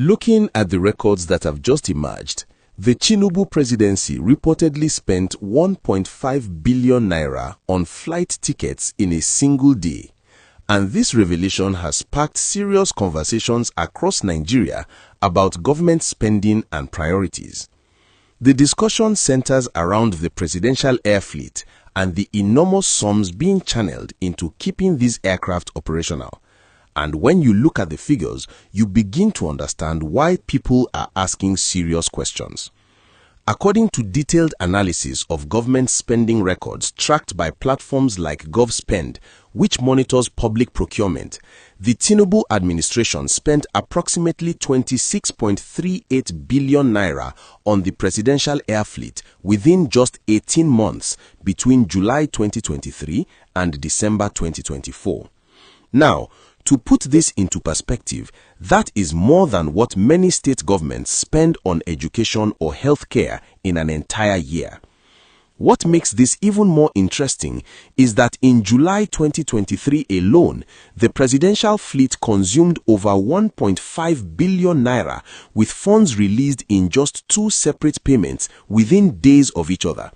Looking at the records that have just emerged, the Tinubu presidency reportedly spent 1.5 billion naira on flight tickets in a single day. And this revelation has sparked serious conversations across Nigeria about government spending and priorities. The discussion centers around the presidential air fleet and the enormous sums being channeled into keeping these aircraft operational. And when you look at the figures, you begin to understand why people are asking serious questions. According to detailed analysis of government spending records tracked by platforms like GovSpend, which monitors public procurement, the Tinubu administration spent approximately 26.38 billion naira on the presidential air fleet within just 18 months between July 2023 and December 2024. Now, to put this into perspective, that is more than what many state governments spend on education or healthcare in an entire year. What makes this even more interesting is that in July 2023 alone, the presidential fleet consumed over 1.5 billion naira with funds released in just two separate payments within days of each other.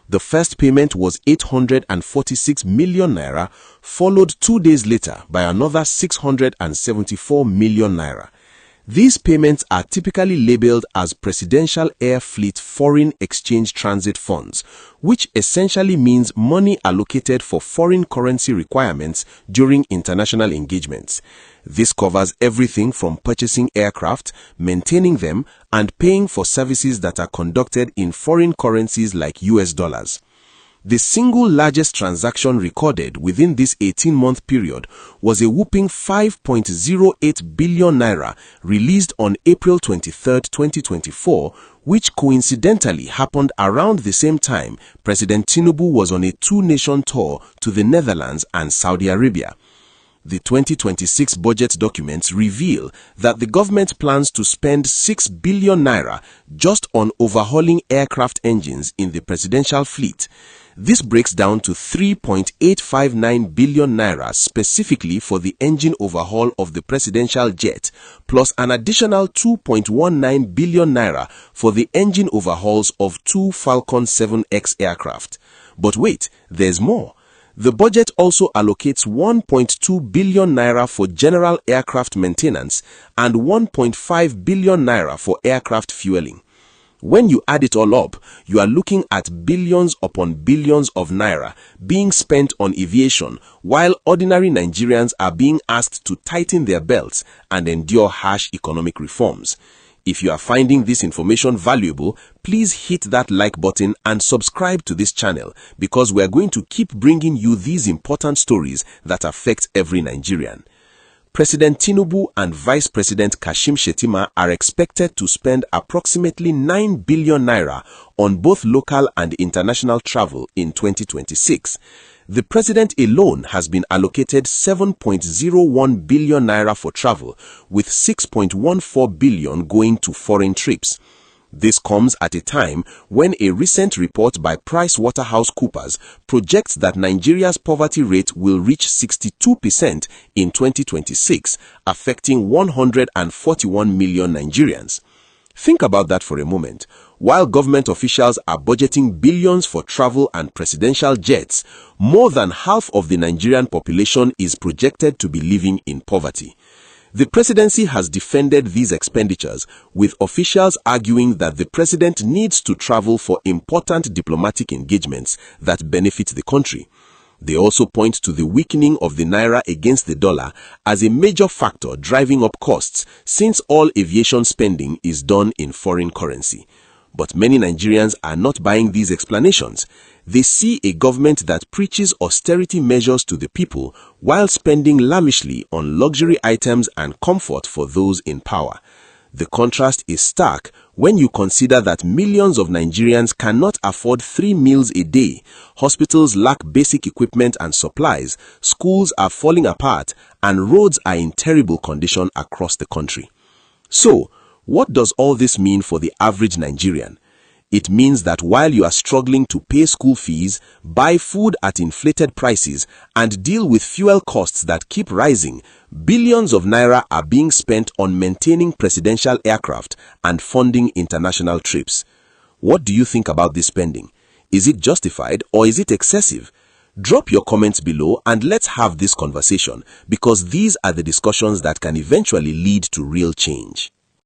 The first payment was 846 million naira, followed 2 days later by another 674 million naira. These payments are typically labeled as Presidential Air Fleet Foreign Exchange Transit Funds, which essentially means money allocated for foreign currency requirements during international engagements. This covers everything from purchasing aircraft, maintaining them, and paying for services that are conducted in foreign currencies like US dollars. The single largest transaction recorded within this 18-month period was a whopping 5.08 billion naira released on April 23, 2024, which coincidentally happened around the same time President Tinubu was on a two-nation tour to the Netherlands and Saudi Arabia. The 2026 budget documents reveal that the government plans to spend 6 billion naira just on overhauling aircraft engines in the presidential fleet. This breaks down to 3.859 billion naira specifically for the engine overhaul of the presidential jet, plus an additional 2.19 billion naira for the engine overhauls of two Falcon 7X aircraft. But wait, there's more. The budget also allocates 1.2 billion naira for general aircraft maintenance and 1.5 billion naira for aircraft fueling. When you add it all up, you are looking at billions upon billions of naira being spent on aviation, while ordinary Nigerians are being asked to tighten their belts and endure harsh economic reforms. If you are finding this information valuable, please hit that like button and subscribe to this channel, because we are going to keep bringing you these important stories that affect every Nigerian. President Tinubu and Vice President Kashim Shettima are expected to spend approximately 9 billion naira on both local and international travel in 2026. The president alone has been allocated 7.01 billion naira for travel, with 6.14 billion going to foreign trips. This comes at a time when a recent report by PricewaterhouseCoopers projects that Nigeria's poverty rate will reach 62% in 2026, affecting 141 million Nigerians. Think about that for a moment. While government officials are budgeting billions for travel and presidential jets, more than half of the Nigerian population is projected to be living in poverty. The presidency has defended these expenditures, with officials arguing that the president needs to travel for important diplomatic engagements that benefit the country. They also point to the weakening of the naira against the dollar as a major factor driving up costs, since all aviation spending is done in foreign currency. But many Nigerians are not buying these explanations. They see a government that preaches austerity measures to the people while spending lavishly on luxury items and comfort for those in power. The contrast is stark when you consider that millions of Nigerians cannot afford 3 meals a day, hospitals lack basic equipment and supplies, schools are falling apart, and roads are in terrible condition across the country. So, what does all this mean for the average Nigerian? It means that while you are struggling to pay school fees, buy food at inflated prices, and deal with fuel costs that keep rising, billions of naira are being spent on maintaining presidential aircraft and funding international trips. What do you think about this spending? Is it justified or is it excessive? Drop your comments below and let's have this conversation, because these are the discussions that can eventually lead to real change.